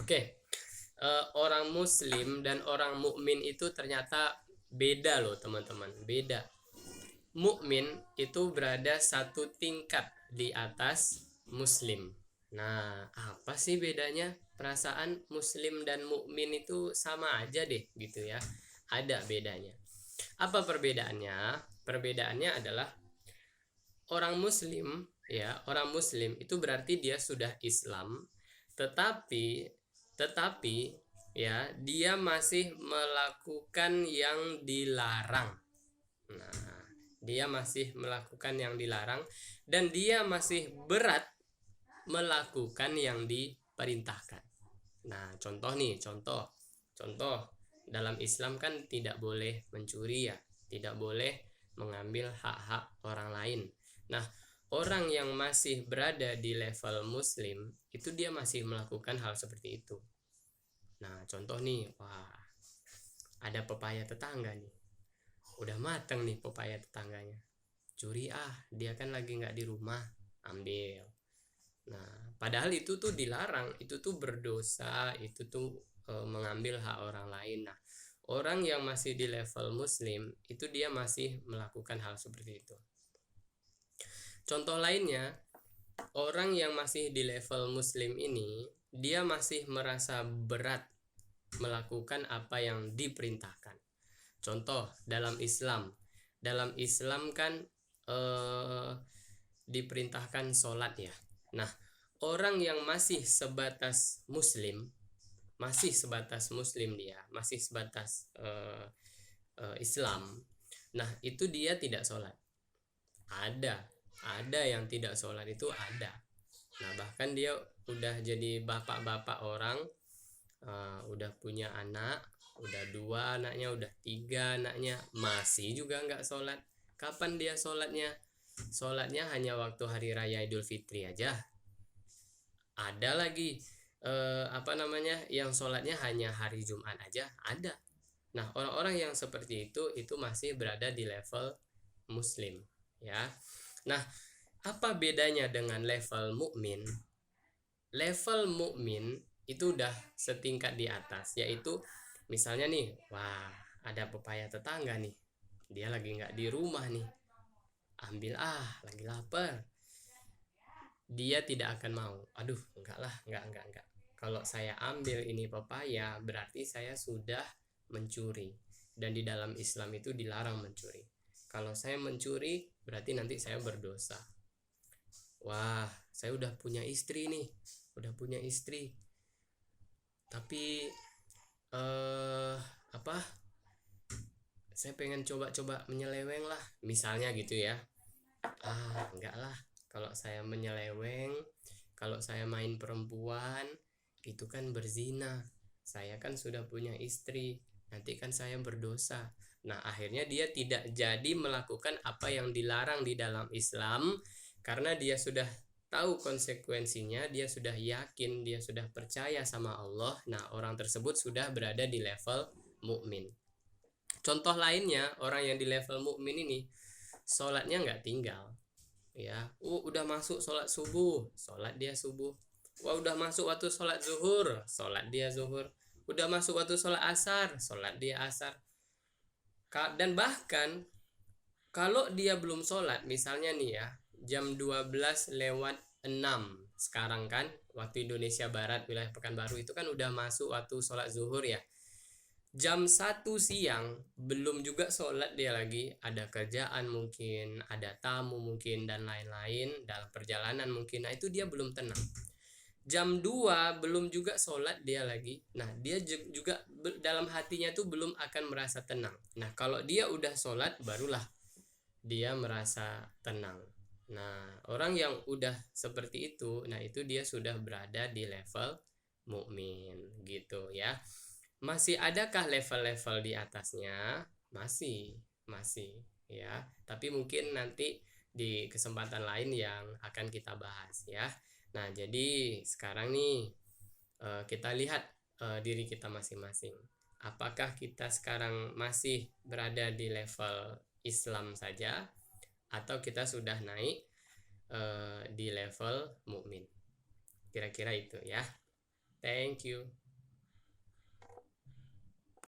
Oke, orang Muslim dan orang mukmin itu ternyata beda loh teman-teman, beda. Mukmin itu berada satu tingkat di atas Muslim. Nah, apa sih bedanya? Perasaan Muslim dan mukmin itu sama aja deh, gitu ya. Ada bedanya. Apa perbedaannya? Perbedaannya adalah orang Muslim, ya, orang Muslim itu berarti dia sudah Islam, tetapi tetapi ya, dia masih melakukan yang dilarang. Nah, dia masih melakukan yang dilarang dan dia masih berat melakukan yang diperintahkan. Nah, contoh nih, contoh dalam Islam kan tidak boleh mencuri ya, tidak boleh mengambil hak-hak orang lain. Nah, orang yang masih berada di level Muslim itu dia masih melakukan hal seperti itu. Nah, contoh nih, wah, ada pepaya tetangga nih, udah mateng nih pepaya tetangganya, curi dia kan lagi nggak di rumah, ambil. Nah, padahal itu tuh dilarang, itu tuh berdosa, itu tuh mengambil hak orang lain. Nah, orang yang masih di level Muslim itu dia masih melakukan hal seperti itu. Contoh lainnya, orang yang masih di level Muslim ini dia masih merasa berat melakukan apa yang diperintahkan. Contoh dalam Islam kan diperintahkan sholat ya. Nah, orang yang masih sebatas Muslim, dia masih sebatas Islam. Nah, itu dia tidak sholat. Ada yang tidak sholat itu ada. Nah, bahkan dia udah jadi bapak-bapak orang, udah punya anak, udah 2 anaknya, udah 3 anaknya, masih juga nggak sholat. Kapan dia sholatnya? Sholatnya hanya waktu hari raya Idul Fitri aja. Ada lagi yang sholatnya hanya hari Jumat aja, ada. Nah, orang-orang yang seperti itu masih berada di level Muslim, ya. Nah, apa bedanya dengan level mukmin? Level mukmin itu udah setingkat di atas, yaitu misalnya nih, wah, ada pepaya tetangga nih, dia lagi nggak di rumah nih, ambil lagi lapar. Dia tidak akan mau, aduh, enggak lah, enggak, kalau saya ambil ini pepaya berarti saya sudah mencuri, dan di dalam Islam itu dilarang mencuri. Kalau saya mencuri berarti nanti saya berdosa. Wah, saya udah punya istri nih, tapi apa, saya pengen coba-coba menyeleweng lah, misalnya gitu ya. Enggak lah, kalau saya menyeleweng, kalau saya main perempuan, itu kan berzina, saya kan sudah punya istri, nanti kan saya berdosa. Nah, akhirnya dia tidak jadi melakukan apa yang dilarang di dalam Islam, karena dia sudah tahu konsekuensinya, dia sudah yakin, dia sudah percaya sama Allah. Nah, orang tersebut sudah berada di level mukmin. Contoh lainnya, orang yang di level mukmin ini sholatnya nggak tinggal, ya. Udah masuk sholat subuh, sholat dia subuh. Wah, udah masuk waktu sholat zuhur, sholat dia zuhur. Udah masuk waktu sholat asar, sholat dia asar. Dan bahkan kalau dia belum sholat, misalnya nih ya, jam 12:06 sekarang kan, waktu Indonesia Barat, wilayah Pekanbaru itu kan udah masuk waktu sholat zuhur ya. Jam 1 siang belum juga sholat, dia lagi ada kerjaan mungkin, ada tamu mungkin, dan lain-lain, dalam perjalanan mungkin. Nah, itu dia belum tenang. Jam 2 belum juga sholat dia lagi. Nah, dia juga dalam hatinya tuh belum akan merasa tenang. Nah, kalau dia udah sholat barulah dia merasa tenang. Nah, orang yang udah seperti itu, nah itu dia sudah berada di level mukmin gitu ya. Masih adakah level-level di atasnya? Masih ya. Tapi mungkin nanti di kesempatan lain yang akan kita bahas ya. Nah, jadi sekarang nih kita lihat diri kita masing-masing. Apakah kita sekarang masih berada di level Islam saja, atau kita sudah naik di level mukmin? Kira-kira itu ya. Thank you.